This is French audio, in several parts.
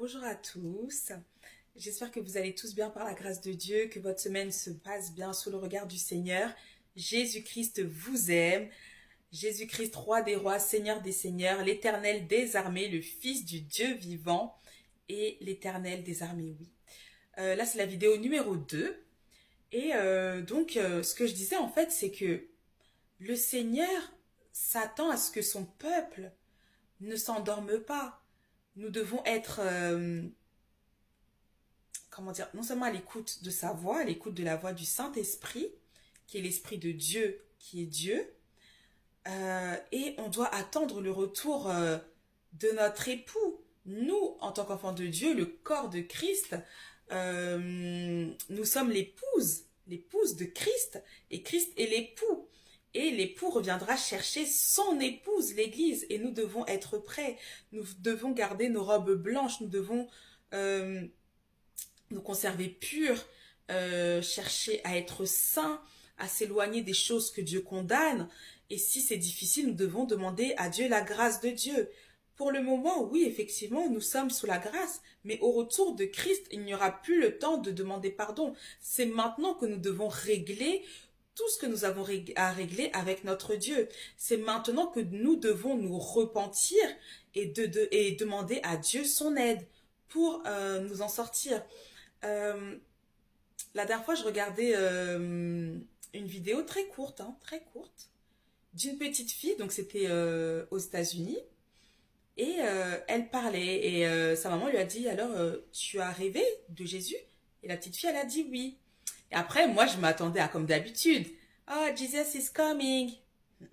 Bonjour à tous, j'espère que vous allez tous bien par la grâce de Dieu, que votre semaine se passe bien sous le regard du Seigneur. Jésus-Christ vous aime, Jésus-Christ, roi des rois, Seigneur des seigneurs, l'Éternel des armées, le Fils du Dieu vivant et l'Éternel des armées, oui. Là, c'est la vidéo numéro 2. Ce que je disais en fait, c'est que le Seigneur s'attend à ce que son peuple ne s'endorme pas. Nous devons être comment dire, non seulement à l'écoute de sa voix, à l'écoute de la voix du Saint-Esprit, qui est l'Esprit de Dieu, qui est Dieu, et on doit attendre le retour de notre époux. Nous, en tant qu'enfants de Dieu, le corps de Christ, nous sommes l'épouse de Christ, et Christ est l'époux. Et l'époux reviendra chercher son épouse, l'Église, et nous devons être prêts. Nous devons garder nos robes blanches, nous devons euh, nous conserver purs, chercher à être saints, à s'éloigner des choses que Dieu condamne. Et si c'est difficile, nous devons demander à Dieu la grâce de Dieu. Pour le moment, oui, effectivement, nous sommes sous la grâce, mais au retour de Christ, il n'y aura plus le temps de demander pardon. C'est maintenant que nous devons régler tout ce que nous avons à régler avec notre Dieu. C'est maintenant que nous devons nous repentir et demander à Dieu son aide pour nous en sortir. Euh, la dernière fois, je regardais une vidéo très courte, hein, très courte, d'une petite fille, donc c'était aux États-Unis, et elle parlait, et sa maman lui a dit, alors, tu as rêvé de Jésus? Et la petite fille, elle a dit oui. Et après, moi, je m'attendais à comme d'habitude. Oh, Jesus is coming. Elle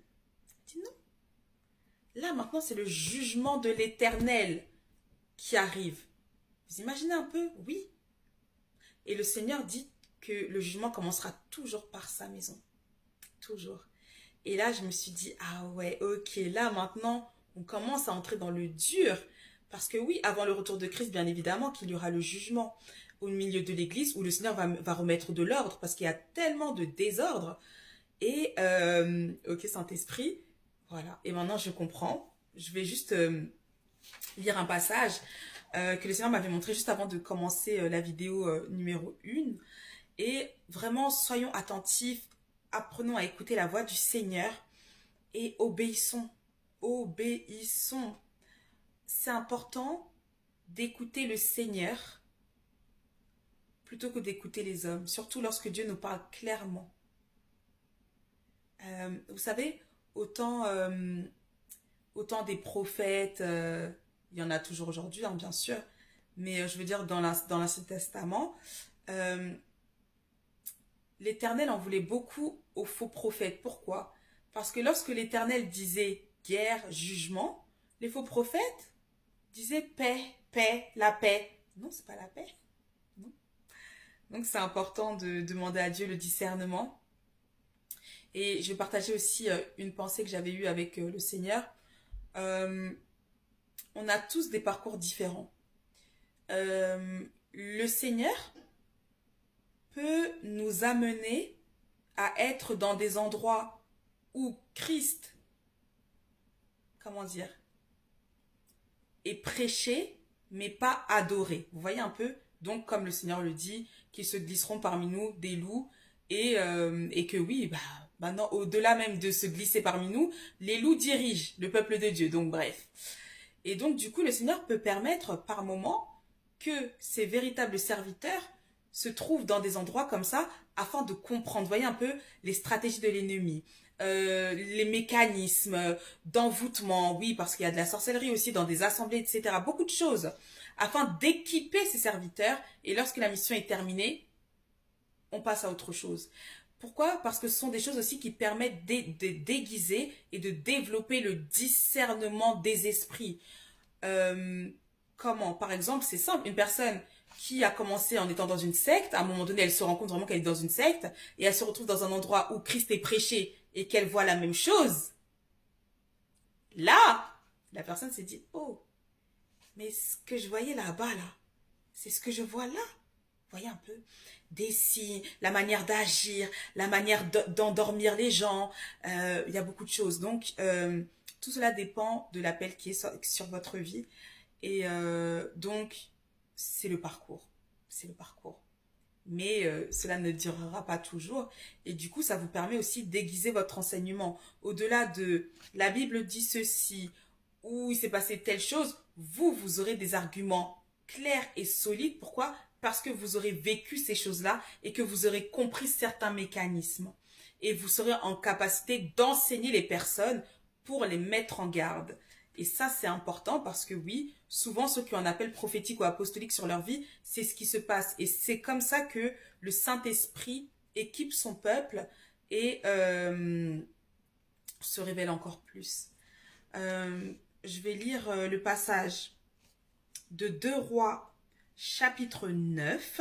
dit non. Là, maintenant, c'est le jugement de l'Éternel qui arrive. Vous imaginez un peu? Oui. Et le Seigneur dit que le jugement commencera toujours par sa maison. Toujours. Et là, je me suis dit, ah ouais, ok, là maintenant, on commence à entrer dans le dur. Parce que oui, avant le retour de Christ, bien évidemment, qu'il y aura le jugement au milieu de l'église où le Seigneur va remettre de l'ordre parce qu'il y a tellement de désordre. Et, ok, Saint-Esprit, voilà. Et maintenant, je comprends. Je vais juste lire un passage que le Seigneur m'avait montré juste avant de commencer la vidéo numéro 1. Et vraiment, soyons attentifs, apprenons à écouter la voix du Seigneur et obéissons. Obéissons. C'est important d'écouter le Seigneur plutôt que d'écouter les hommes, surtout lorsque Dieu nous parle clairement. Vous savez, autant, autant des prophètes, il y en a toujours aujourd'hui, hein, bien sûr, mais je veux dire, dans l'Ancien Testament, euh, l'Éternel en voulait beaucoup aux faux prophètes. Pourquoi? Parce que lorsque l'Éternel disait guerre, jugement, les faux prophètes disaient paix, paix, la paix. Non, c'est pas la paix. Non. Donc c'est important de demander à Dieu le discernement. Et je vais partager aussi une pensée que j'avais eue avec le Seigneur. Euh, on a tous des parcours différents. Le Seigneur peut nous amener à être dans des endroits où Christ, comment dire, est prêché, mais pas adoré. Vous voyez un peu? Donc, comme le Seigneur le dit, qu'ils se glisseront parmi nous des loups et que oui, bah, maintenant, au-delà même de se glisser parmi nous, les loups dirigent le peuple de Dieu. Donc, bref. Et donc, du coup, le Seigneur peut permettre par moment que ces véritables serviteurs se trouvent dans des endroits comme ça afin de comprendre, voyez un peu, les stratégies de l'ennemi, les mécanismes d'envoûtement, oui, parce qu'il y a de la sorcellerie aussi dans des assemblées, etc. Beaucoup de choses, afin d'équiper ces serviteurs. Et lorsque la mission est terminée, on passe à autre chose. Pourquoi? Parce que ce sont des choses aussi qui permettent de déguiser et de développer le discernement des esprits. Euh, Comment? Par exemple, c'est simple, une personne qui a commencé en étant dans une secte, à un moment donné, elle se rend compte vraiment qu'elle est dans une secte, et elle se retrouve dans un endroit où Christ est prêché et qu'elle voit la même chose. Là, la personne s'est dit, oh, mais ce que je voyais là-bas, là, c'est ce que je vois là. Voyez un peu des signes, la manière d'agir, la manière d'endormir les gens. Il y a beaucoup de choses. Donc, tout cela dépend de l'appel qui est sur votre vie. Et donc, c'est le parcours. C'est le parcours. Mais cela ne durera pas toujours. Et du coup, ça vous permet aussi d'aiguiser votre enseignement. Au-delà de la Bible dit ceci, ou il s'est passé telle chose, vous aurez des arguments clairs et solides. Pourquoi? Parce que vous aurez vécu ces choses-là et que vous aurez compris certains mécanismes. Et vous serez en capacité d'enseigner les personnes pour les mettre en garde. Et ça, c'est important parce que oui, souvent ceux qui en appellent prophétique ou apostolique sur leur vie, c'est ce qui se passe. Et c'est comme ça que le Saint-Esprit équipe son peuple et se révèle encore plus. Je vais lire le passage de 2 Rois, chapitre 9.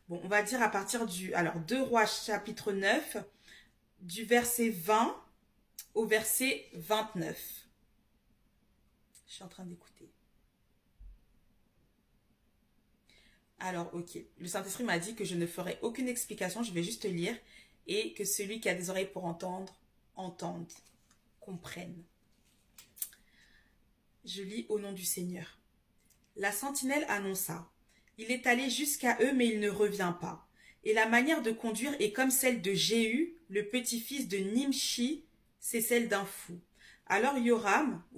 Bon, on va dire à partir du... Alors, 2 Rois, chapitre 9, du verset 20 au verset 29. Je suis en train d'écouter. Alors, ok. Le Saint-Esprit m'a dit que je ne ferai aucune explication, je vais juste lire et que celui qui a des oreilles pour entendre, entende, comprenne. Je lis au nom du Seigneur. La sentinelle annonça. Il est allé jusqu'à eux, mais il ne revient pas. Et la manière de conduire est comme celle de Jéhu, le petit-fils de Nimshi, c'est celle d'un fou. Alors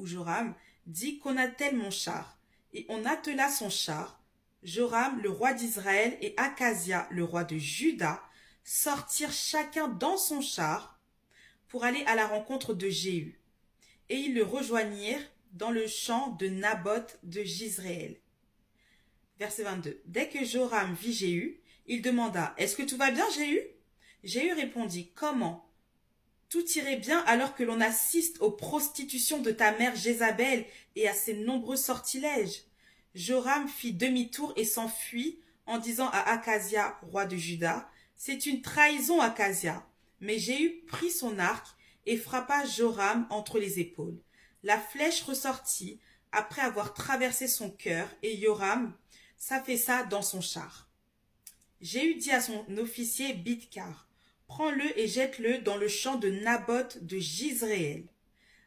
Joram dit qu'on attelle mon char. Et on attela son char. Joram, le roi d'Israël, et Akazia, le roi de Juda, sortirent chacun dans son char pour aller à la rencontre de Jéhu. Et ils le rejoignirent dans le champ de Naboth de Jizréel. Verset 22. Dès que Joram vit Jéhu, il demanda, « Est-ce que tout va bien, Jéhu ?» Jéhu répondit, « Comment ? Tout irait bien alors que l'on assiste aux prostitutions de ta mère Jézabel et à ses nombreux sortilèges. » Joram fit demi-tour et s'enfuit en disant à Akazia, roi de Juda, « C'est une trahison, Akazia. » Mais Jéhu prit son arc et frappa Joram entre les épaules. La flèche ressortit après avoir traversé son cœur et Joram s'affaissa dans son char. Jéhu dit à son officier Bidkar, « Prends-le et jette-le dans le champ de Naboth de Jizréel.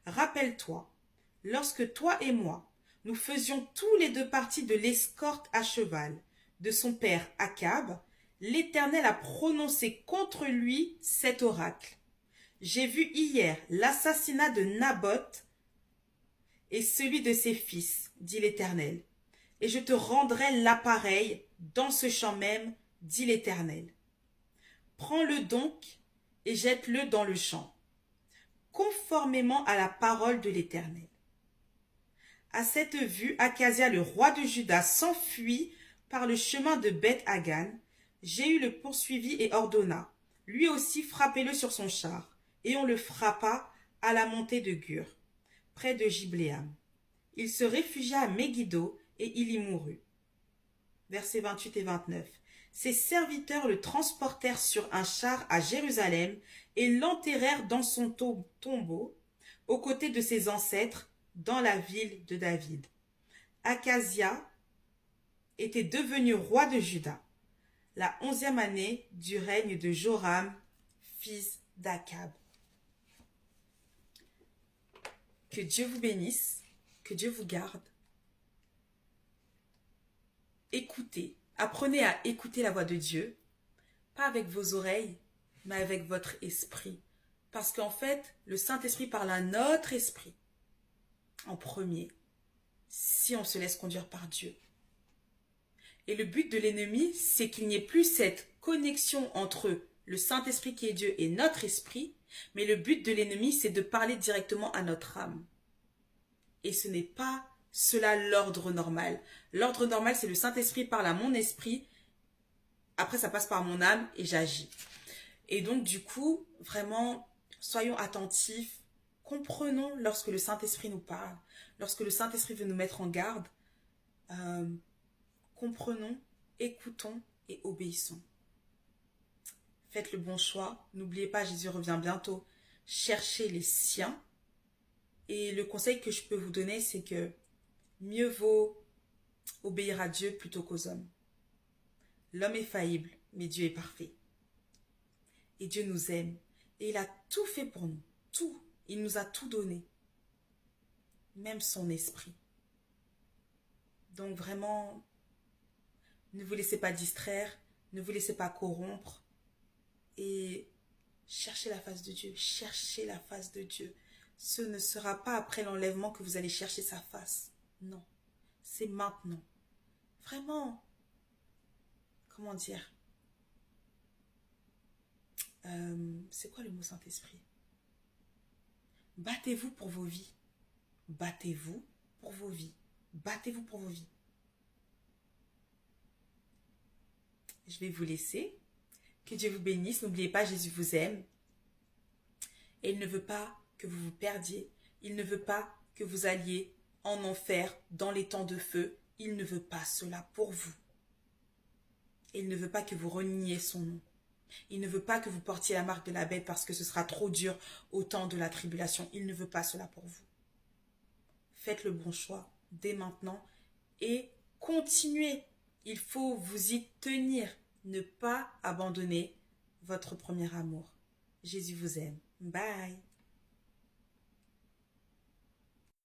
Rappelle-toi, lorsque toi et moi, nous faisions tous les deux partie de l'escorte à cheval de son père Akab, l'Éternel a prononcé contre lui cet oracle. J'ai vu hier l'assassinat de Naboth et celui de ses fils, dit l'Éternel, et je te rendrai l'appareil dans ce champ même, dit l'Éternel. Prends-le donc et jette-le dans le champ, conformément à la parole de l'Éternel. À cette vue, Akazia, le roi de Juda, s'enfuit par le chemin de Beth-Hagan. Jéhu le poursuivit et ordonna, lui aussi frappez-le sur son char. Et on le frappa à la montée de Gur, près de Gibléam. Il se réfugia à Megiddo et il y mourut. Versets 28 et 29. Ses serviteurs le transportèrent sur un char à Jérusalem et l'enterrèrent dans son tombeau, aux côtés de ses ancêtres, dans la ville de David. Akazia était devenu roi de Juda, la 11e année du règne de Joram, fils d'Akab. Que Dieu vous bénisse, que Dieu vous garde. Écoutez, apprenez à écouter la voix de Dieu, pas avec vos oreilles, mais avec votre esprit. Parce qu'en fait, le Saint-Esprit parle à notre esprit en premier, si on se laisse conduire par Dieu. Et le but de l'ennemi, c'est qu'il n'y ait plus cette connexion entre le Saint-Esprit qui est Dieu et notre esprit, mais le but de l'ennemi, c'est de parler directement à notre âme. Et ce n'est pas cela l'ordre normal. L'ordre normal, c'est le Saint-Esprit parle à mon esprit, après ça passe par mon âme et j'agis. Et donc du coup, vraiment, soyons attentifs, comprenons lorsque le Saint-Esprit nous parle, lorsque le Saint-Esprit veut nous mettre en garde, comprenons, écoutons et obéissons. Faites le bon choix. N'oubliez pas, Jésus revient bientôt. Cherchez les siens. Et le conseil que je peux vous donner, c'est que mieux vaut obéir à Dieu plutôt qu'aux hommes. L'homme est faillible, mais Dieu est parfait. Et Dieu nous aime. Et il a tout fait pour nous. Tout. Il nous a tout donné, même son esprit. Donc vraiment, ne vous laissez pas distraire, ne vous laissez pas corrompre et cherchez la face de Dieu, cherchez la face de Dieu. Ce ne sera pas après l'enlèvement que vous allez chercher sa face. Non, c'est maintenant. Vraiment, comment dire, c'est quoi le mot Saint-Esprit? Battez-vous pour vos vies. Battez-vous pour vos vies. Battez-vous pour vos vies. Je vais vous laisser. Que Dieu vous bénisse. N'oubliez pas, Jésus vous aime. Et il ne veut pas que vous vous perdiez. Il ne veut pas que vous alliez en enfer, dans les temps de feu. Il ne veut pas cela pour vous. Et il ne veut pas que vous reniez son nom. Il ne veut pas que vous portiez la marque de la bête parce que ce sera trop dur au temps de la tribulation. Il ne veut pas cela pour vous. Faites le bon choix dès maintenant et continuez. Il faut vous y tenir. Ne pas abandonner votre premier amour. Jésus vous aime. Bye.